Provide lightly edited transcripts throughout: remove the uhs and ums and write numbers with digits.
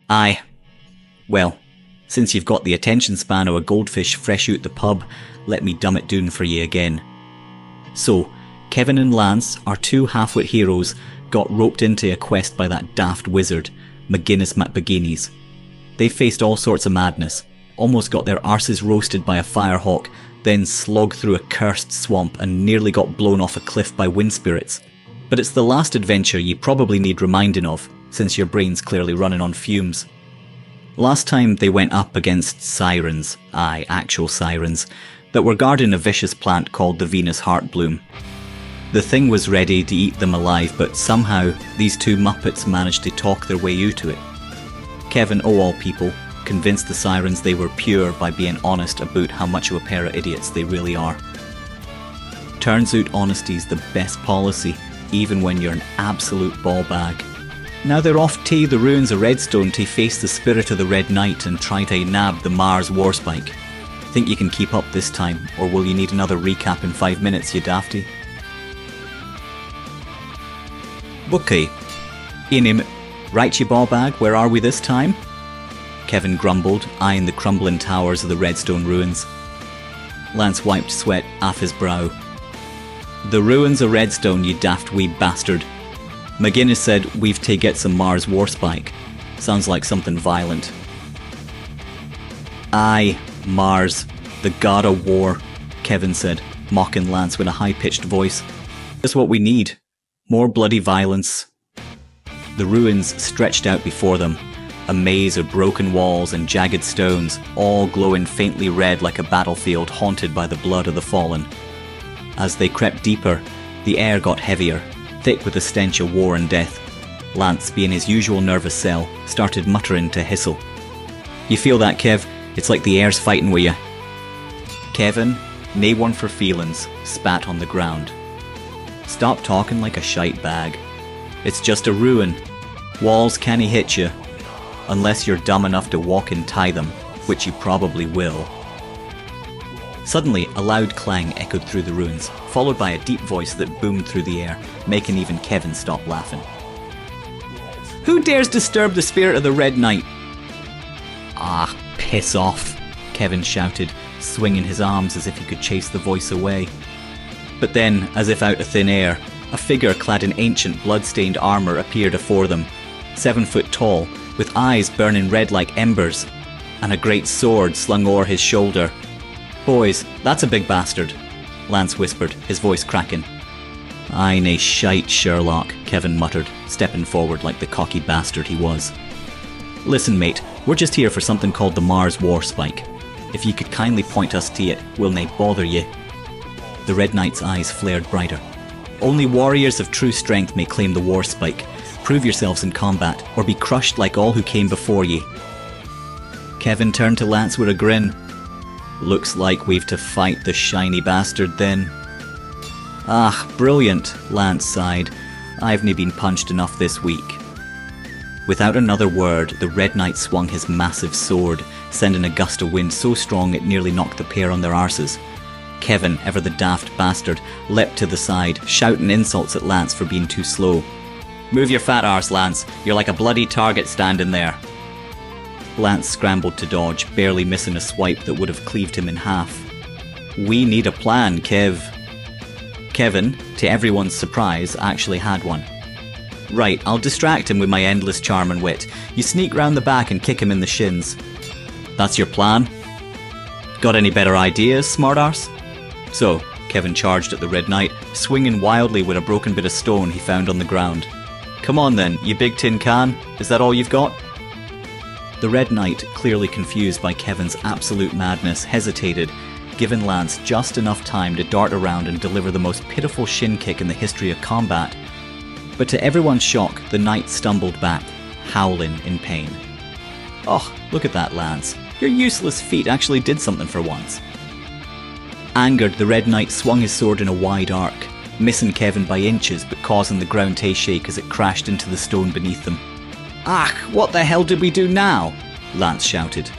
Aye. Well, since you've got the attention span of a goldfish fresh out the pub, let me dumb it down for ye again. So, Kevin and Lance, our two half-wit heroes, got roped into a quest by that daft wizard, McGinnis McMigginis. They faced all sorts of madness, almost got their arses roasted by a firehawk, then slogged through a cursed swamp and nearly got blown off a cliff by wind spirits. But it's the last adventure ye probably need reminding of, since your brain's clearly running on fumes. Last time they went up against sirens, aye, actual sirens, that were guarding a vicious plant called the Venus Heartbloom. The thing was ready to eat them alive, but somehow these two Muppets managed to talk their way out to it. Kevin, of all people, convinced the sirens they were pure by being honest about how much of a pair of idiots they really are. Turns out honesty's the best policy, even when you're an absolute ball bag. Now they're off to the Ruins O Redstone to face the spirit of the Red Knight and try to nab the Mars Warspike. Think you can keep up this time, or will you need another recap in 5 minutes, you dafty? Okay. Ian, right you ball bag, where are we this time? Kevin grumbled, eyeing the crumbling towers of the Redstone ruins. Lance wiped sweat off his brow. The Ruins O Redstone, you daft wee bastard. McGinnis said we've to get some Mars Warspike. Sounds like something violent. Aye, Mars, the god of war, Kevin said, mocking Lance with a high-pitched voice. That's what we need. More bloody violence. The ruins stretched out before them, a maze of broken walls and jagged stones, all glowing faintly red like a battlefield haunted by the blood of the fallen. As they crept deeper, the air got heavier, thick with the stench of war and death. Lance, being his usual nervous self, started muttering to Hissel. You feel that, Kev? It's like the air's fighting with you. Kevin, nae one for feelings, spat on the ground. Stop talking like a shite bag. It's just a ruin. Walls can't hit you. Unless you're dumb enough to walk and tie them, which you probably will. Suddenly, a loud clang echoed through the ruins, followed by a deep voice that boomed through the air, making even Kevin stop laughing. Who dares disturb the spirit of the Red Knight? Ah, piss off, Kevin shouted, swinging his arms as if he could chase the voice away. But then, as if out of thin air, a figure clad in ancient blood-stained armour appeared afore them, 7 foot tall, with eyes burning red like embers, and a great sword slung o'er his shoulder. Boys, that's a big bastard, Lance whispered, his voice cracking. Aye, nae shite, Sherlock, Kevin muttered, stepping forward like the cocky bastard he was. Listen, mate, we're just here for something called the Mars Warspike. If ye could kindly point us to it, we'll nae bother ye. The Red Knight's eyes flared brighter. Only warriors of true strength may claim the Warspike. Prove yourselves in combat, or be crushed like all who came before ye. Kevin turned to Lance with a grin. Looks like we've to fight the shiny bastard then. Ah, brilliant, Lance sighed. I've nae been punched enough this week. Without another word, the Red Knight swung his massive sword, sending a gust of wind so strong it nearly knocked the pair on their arses. Kevin, ever the daft bastard, leapt to the side, shouting insults at Lance for being too slow. Move your fat arse, Lance. You're like a bloody target standing there. Lance scrambled to dodge, barely missing a swipe that would have cleaved him in half. We need a plan, Kev. Kevin, to everyone's surprise, actually had one. Right, I'll distract him with my endless charm and wit. You sneak round the back and kick him in the shins. That's your plan? Got any better ideas, smartarse? So, Kevin charged at the Red Knight, swinging wildly with a broken bit of stone he found on the ground. Come on then, you big tin can. Is that all you've got? The Red Knight, clearly confused by Kevin's absolute madness, hesitated, giving Lance just enough time to dart around and deliver the most pitiful shin kick in the history of combat. But to everyone's shock, the knight stumbled back, howling in pain. Oh, look at that, Lance. Your useless feat actually did something for once. Angered, the Red Knight swung his sword in a wide arc, missing Kevin by inches but causing the ground to shake as it crashed into the stone beneath them. Ach, what the hell did we do now? Lance shouted.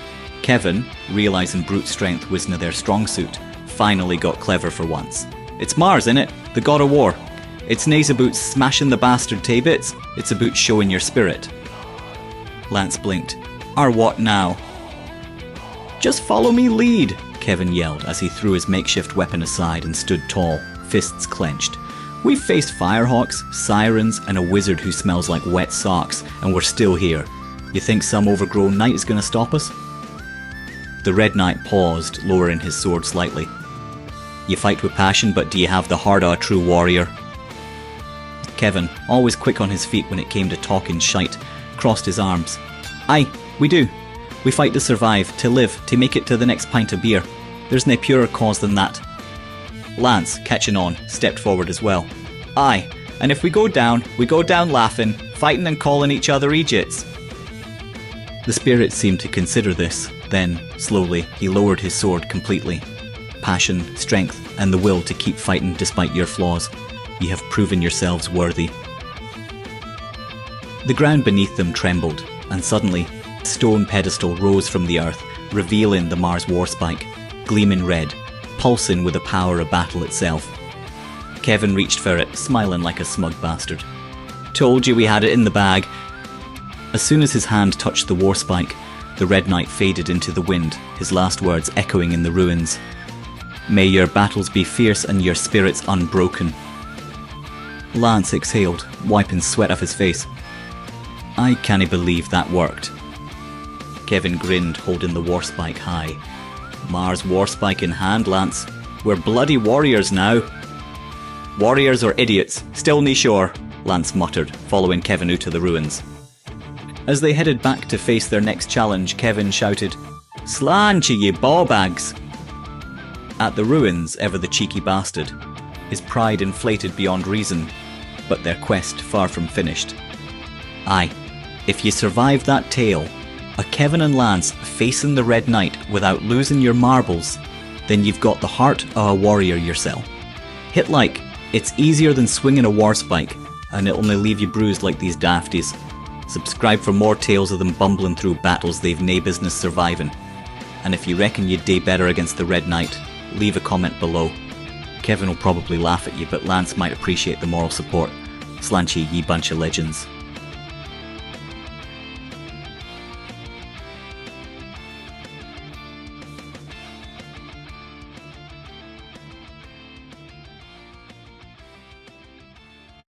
Kevin, realising brute strength wasn't their strong suit, finally got clever for once. It's Mars, innit? The god of war. It's nae about smashing the bastard to bits, it's about showing your spirit. Lance blinked. Our what now? Just follow me lead, Kevin yelled as he threw his makeshift weapon aside and stood tall, fists clenched. We've faced firehawks, sirens, and a wizard who smells like wet socks, and we're still here. You think some overgrown knight is going to stop us? The Red Knight paused, lowering his sword slightly. You fight with passion, but do you have the heart of a true warrior? Kevin, always quick on his feet when it came to talking shite, crossed his arms. Aye, we do. We fight to survive, to live, to make it to the next pint of beer. There's no purer cause than that. Lance, catching on, stepped forward as well. Aye, and if we go down laughing, fighting and calling each other eejits. The spirit seemed to consider this, then, slowly, he lowered his sword completely. Passion, strength, and the will to keep fighting despite your flaws. You have proven yourselves worthy. The ground beneath them trembled, and suddenly, a stone pedestal rose from the earth, revealing the Mars Warspike, gleaming red, pulsing with the power of battle itself. Kevin reached for it, smiling like a smug bastard. Told you we had it in the bag. As soon as his hand touched the Warspike, the Red Knight faded into the wind, his last words echoing in the ruins. May your battles be fierce and your spirits unbroken. Lance exhaled, wiping sweat off his face. I can't believe that worked. Kevin grinned, holding the Warspike high. Mars Warspike in hand, Lance. We're bloody warriors now. Warriors or idiots, still nae sure, Lance muttered, following Kevin out of the ruins. As they headed back to face their next challenge, Kevin shouted, Slanch ye bawbags! At the ruins, ever the cheeky bastard, his pride inflated beyond reason, but their quest far from finished. Aye, if you survive that tale, a Kevin and Lance facing the Red Knight without losing your marbles, then you've got the heart of a warrior yourself. Hit like, it's easier than swinging a warspike, and it'll only leave you bruised like these dafties. Subscribe for more tales of them bumbling through battles they've nae business surviving. And if you reckon you'd do better against the Red Knight, leave a comment below. Kevin will probably laugh at you, but Lance might appreciate the moral support. Slanchy, ye bunch of legends.